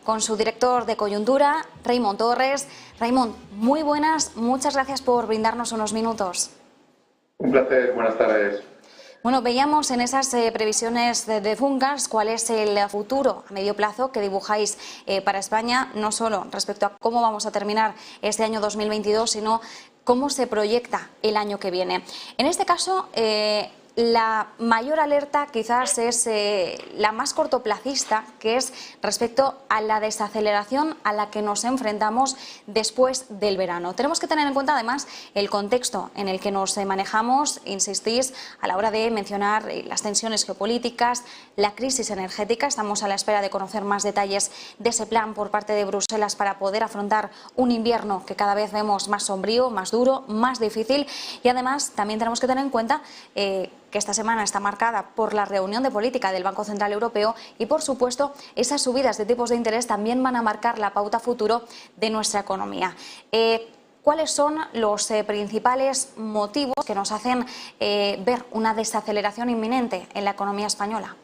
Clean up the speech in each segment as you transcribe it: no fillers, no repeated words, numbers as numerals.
con su director de coyuntura, Raimon Torres. Raimon, muy buenas, muchas gracias por brindarnos unos minutos. Un placer, buenas tardes. Bueno, veíamos en esas previsiones de Funcas cuál es el futuro a medio plazo que dibujáis para España, no solo respecto a cómo vamos a terminar este año 2022, sino cómo se proyecta el año que viene. En este caso, la mayor alerta quizás es la más cortoplacista, que es respecto a la desaceleración a la que nos enfrentamos después del verano. Tenemos que tener en cuenta además el contexto en el que nos manejamos, insistís, a la hora de mencionar las tensiones geopolíticas, la crisis energética. Estamos a la espera de conocer más detalles de ese plan por parte de Bruselas para poder afrontar un invierno que cada vez vemos más sombrío, más duro, más difícil. Y además también tenemos que tener en cuenta que esta semana está marcada por la reunión de política del Banco Central Europeo y, por supuesto, esas subidas de tipos de interés también van a marcar la pauta futuro de nuestra economía. ¿Cuáles son los principales motivos que nos hacen ver una desaceleración inminente en la economía española?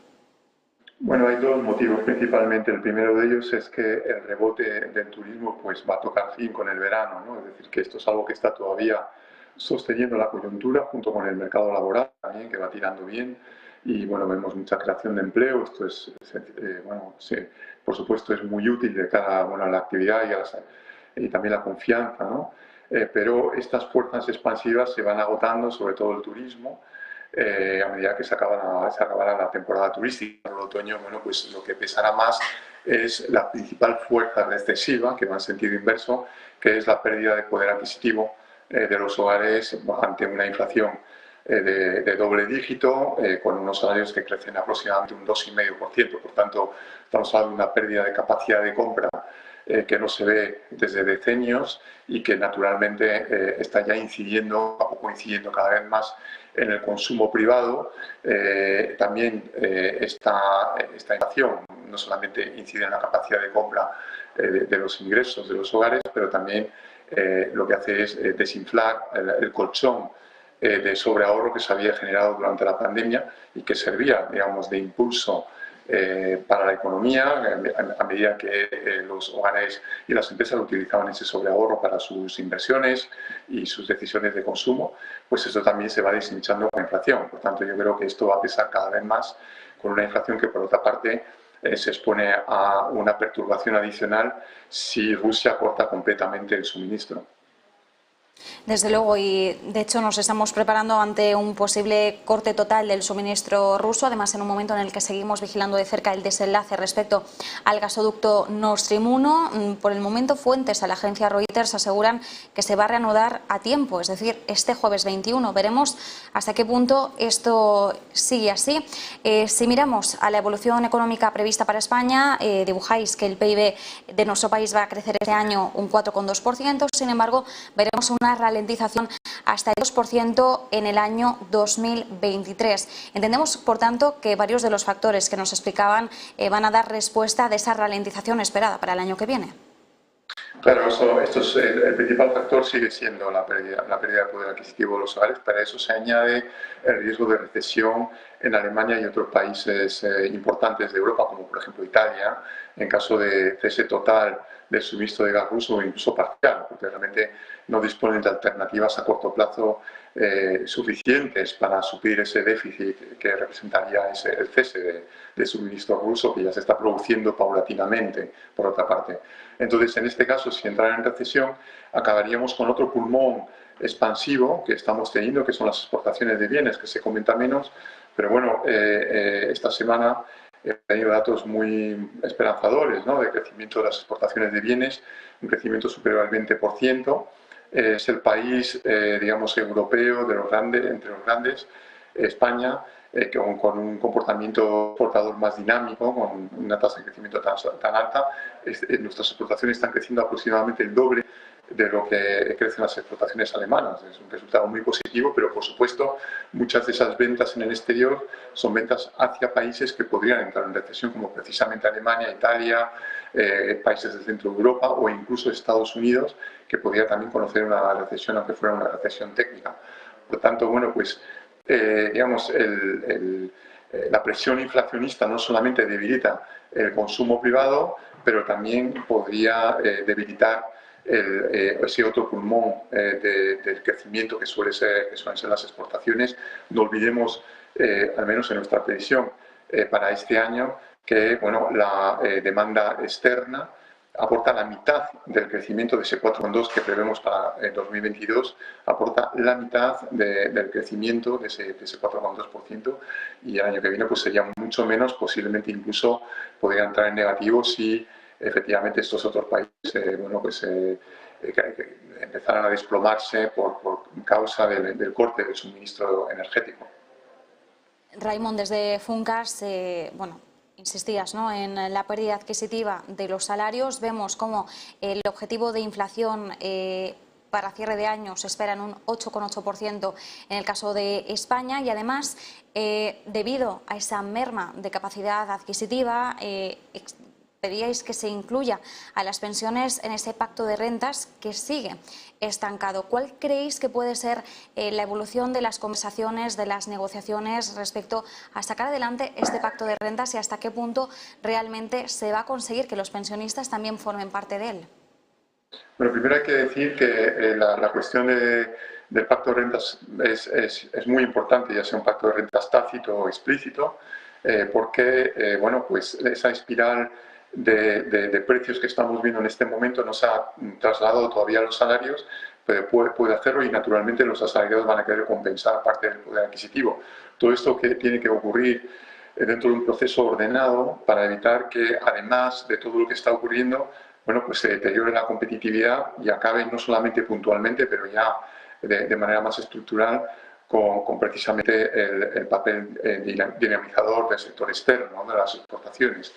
Bueno, hay dos motivos principalmente. El primero de ellos es que el rebote del turismo pues va a tocar fin con el verano, ¿no? Es decir, que esto es algo que está todavía sosteniendo la coyuntura junto con el mercado laboral también, que va tirando bien. Y bueno, vemos mucha creación de empleo. Esto por supuesto es muy útil de cara a la actividad y también la confianza, ¿no? Pero estas fuerzas expansivas se van agotando, sobre todo el turismo, a medida que se acabará la temporada turística. En el otoño, bueno, pues lo que pesará más es la principal fuerza recesiva, que va en sentido inverso, que es la pérdida de poder adquisitivo de los hogares ante una inflación de doble dígito, con unos salarios que crecen aproximadamente un 2,5%. Por tanto, estamos hablando de una pérdida de capacidad de compra que no se ve desde decenios y que naturalmente está ya incidiendo, a poco incidiendo cada vez más en el consumo privado. También esta inflación no solamente incide en la capacidad de compra de los ingresos de los hogares, pero también lo que hace es desinflar el colchón de sobreahorro que se había generado durante la pandemia y que servía, digamos, de impulso para la economía a medida que los hogares y las empresas utilizaban ese sobreahorro para sus inversiones y sus decisiones de consumo. Pues esto también se va deshinchando con la inflación. Por tanto, yo creo que esto va a pesar cada vez más con una inflación que, por otra parte, se expone a una perturbación adicional si Rusia corta completamente el suministro. Desde luego, y de hecho nos estamos preparando ante un posible corte total del suministro ruso, además en un momento en el que seguimos vigilando de cerca el desenlace respecto al gasoducto Nord Stream 1. Por el momento, fuentes a la agencia Reuters aseguran que se va a reanudar a tiempo, es decir, este jueves 21. Veremos hasta qué punto esto sigue así. Si miramos a la evolución económica prevista para España, dibujáis que el PIB de nuestro país va a crecer este año un 4,2%, sin embargo, veremos una ralentización hasta el 2% en el año 2023. Entendemos, por tanto, que varios de los factores que nos explicaban van a dar respuesta de esa ralentización esperada para el año que viene. Claro, el principal factor sigue siendo la pérdida de poder adquisitivo de los hogares. Para eso se añade el riesgo de recesión en Alemania y otros países importantes de Europa, como por ejemplo Italia, en caso de cese total del suministro de gas ruso o incluso parcial, porque realmente no disponen de alternativas a corto plazo suficientes para suplir ese déficit que representaría el cese de suministro ruso, que ya se está produciendo paulatinamente, por otra parte. Entonces, en este caso, si entrara en recesión, acabaríamos con otro pulmón expansivo que estamos teniendo, que son las exportaciones de bienes, que se comenta menos, pero bueno, esta semana he tenido datos muy esperanzadores, ¿no?, de crecimiento de las exportaciones de bienes, un crecimiento superior al 20%. Es el país, digamos, europeo entre los grandes, España, con un comportamiento exportador más dinámico, con una tasa de crecimiento tan alta. Nuestras exportaciones están creciendo aproximadamente el doble de lo que crecen las exportaciones alemanas. Es un resultado muy positivo, pero por supuesto muchas de esas ventas en el exterior son ventas hacia países que podrían entrar en recesión, como precisamente Alemania, Italia, países del centro de Europa o incluso Estados Unidos, que podría también conocer una recesión, aunque fuera una recesión técnica. Por tanto, bueno, pues digamos, la presión inflacionista no solamente debilita el consumo privado, pero también podría debilitar ese otro pulmón del crecimiento que suelen ser las exportaciones. No olvidemos, al menos en nuestra previsión para este año, que bueno, la demanda externa aporta la mitad del crecimiento de ese 4,2 que prevemos para 2022, aporta la mitad del crecimiento de ese 4,2%, y el año que viene pues sería mucho menos, posiblemente incluso podría entrar en negativo si efectivamente estos otros países bueno, pues, que empezaran a desplomarse por causa del corte del suministro energético. Raimon, desde Funcas, bueno, insistías, ¿no?, en la pérdida adquisitiva de los salarios. Vemos cómo el objetivo de inflación para cierre de año se espera en un 8,8% en el caso de España, y además, debido a esa merma de capacidad adquisitiva, pedíais que se incluya a las pensiones en ese pacto de rentas que sigue estancado. ¿Cuál creéis que puede ser la evolución de las conversaciones, de las negociaciones respecto a sacar adelante este pacto de rentas, y hasta qué punto realmente se va a conseguir que los pensionistas también formen parte de él? Bueno, primero hay que decir que la cuestión del pacto de rentas es muy importante, ya sea un pacto de rentas tácito o explícito, porque bueno, pues esa espiral de precios que estamos viendo en este momento no se ha trasladado todavía a los salarios, pero puede hacerlo, y naturalmente los asalariados van a querer compensar parte del poder adquisitivo. Todo esto que tiene que ocurrir dentro de un proceso ordenado para evitar que, además de todo lo que está ocurriendo, bueno, pues se deteriore la competitividad y acabe no solamente puntualmente, pero ya de manera más estructural con precisamente el papel dinamizador del sector externo, ¿no?, de las exportaciones.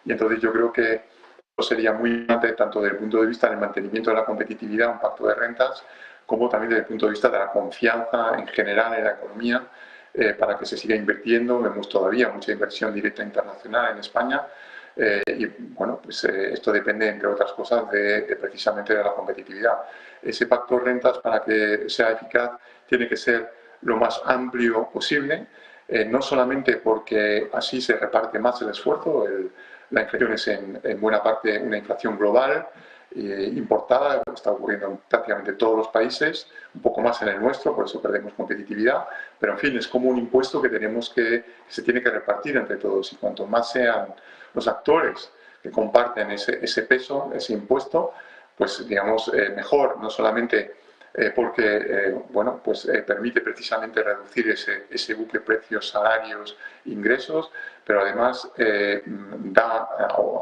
Y entonces yo creo que sería muy importante, tanto desde el punto de vista del mantenimiento de la competitividad, un pacto de rentas, como también desde el punto de vista de la confianza en general en la economía, para que se siga invirtiendo. Vemos todavía mucha inversión directa internacional en España, y bueno, pues esto depende, entre otras cosas, precisamente de la competitividad. Ese pacto de rentas, para que sea eficaz, tiene que ser lo más amplio posible, no solamente porque así se reparte más el esfuerzo. La inflación es en buena parte una inflación global, importada, está ocurriendo en prácticamente todos los países, un poco más en el nuestro, por eso perdemos competitividad, pero en fin, es como un impuesto que se tiene que repartir entre todos, y cuanto más sean los actores que comparten ese peso, ese impuesto, pues digamos mejor, no solamente porque bueno, pues permite precisamente reducir ese bucle precios, salarios, ingresos, pero además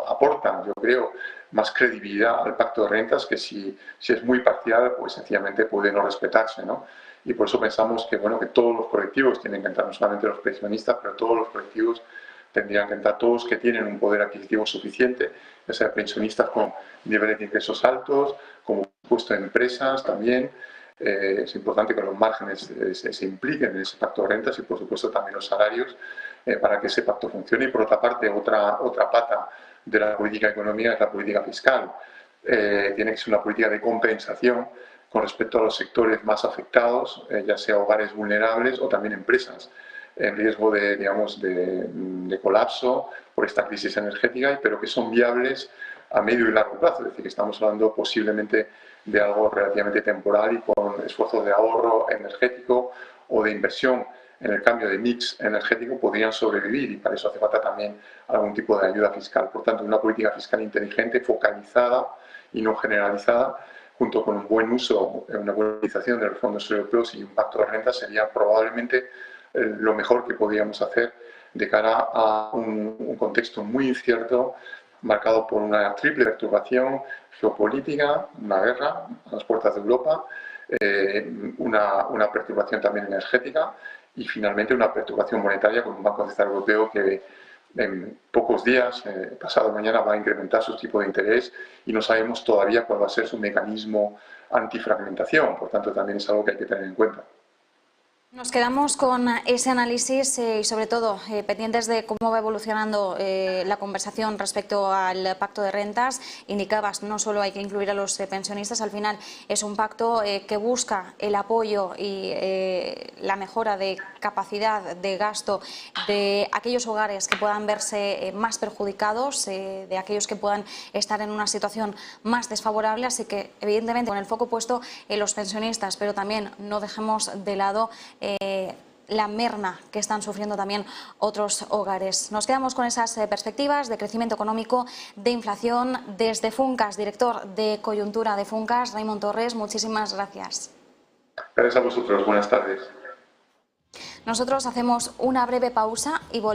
aporta, yo creo, más credibilidad al pacto de rentas, que si es muy parcial, pues sencillamente puede no respetarse, ¿no? Y por eso pensamos que, bueno, que todos los colectivos tienen que entrar, no solamente los pensionistas, pero todos los colectivos tendrían que entrar, todos que tienen un poder adquisitivo suficiente, ya sea pensionistas con niveles de ingresos altos, como puesto en empresas también. Es importante que los márgenes se impliquen en ese pacto de rentas, y por supuesto también los salarios, para que ese pacto funcione. Y por otra parte, otra pata de la política económica es la política fiscal. Tiene que ser una política de compensación con respecto a los sectores más afectados, ya sea hogares vulnerables o también empresas en riesgo de colapso por esta crisis energética, pero que son viables a medio y largo plazo. Es decir, que estamos hablando posiblemente de algo relativamente temporal, y con esfuerzos de ahorro energético o de inversión en el cambio de mix energético podrían sobrevivir, y para eso hace falta también algún tipo de ayuda fiscal. Por tanto, una política fiscal inteligente, focalizada y no generalizada, junto con un buen uso, una buena utilización de los fondos europeos y un pacto de renta, sería probablemente lo mejor que podríamos hacer de cara a un contexto muy incierto, marcado por una triple perturbación geopolítica, una guerra a las puertas de Europa, una perturbación también energética, y finalmente una perturbación monetaria con un Banco Central Europeo que en pocos días, pasado mañana, va a incrementar su tipo de interés, y no sabemos todavía cuál va a ser su mecanismo antifragmentación. Por tanto, también es algo que hay que tener en cuenta. Nos quedamos con ese análisis y sobre todo pendientes de cómo va evolucionando la conversación respecto al pacto de rentas. Indicabas, no solo hay que incluir a los pensionistas, al final es un pacto que busca el apoyo y la mejora de capacidad de gasto de aquellos hogares que puedan verse más perjudicados, de aquellos que puedan estar en una situación más desfavorable. Así que, evidentemente, con el foco puesto en los pensionistas, pero también no dejemos de lado la merma que están sufriendo también otros hogares. Nos quedamos con esas perspectivas de crecimiento económico, de inflación. Desde Funcas, director de coyuntura de Funcas, Raimon Torres, muchísimas gracias. Gracias a vosotros. Buenas tardes. Nosotros hacemos una breve pausa y volvemos.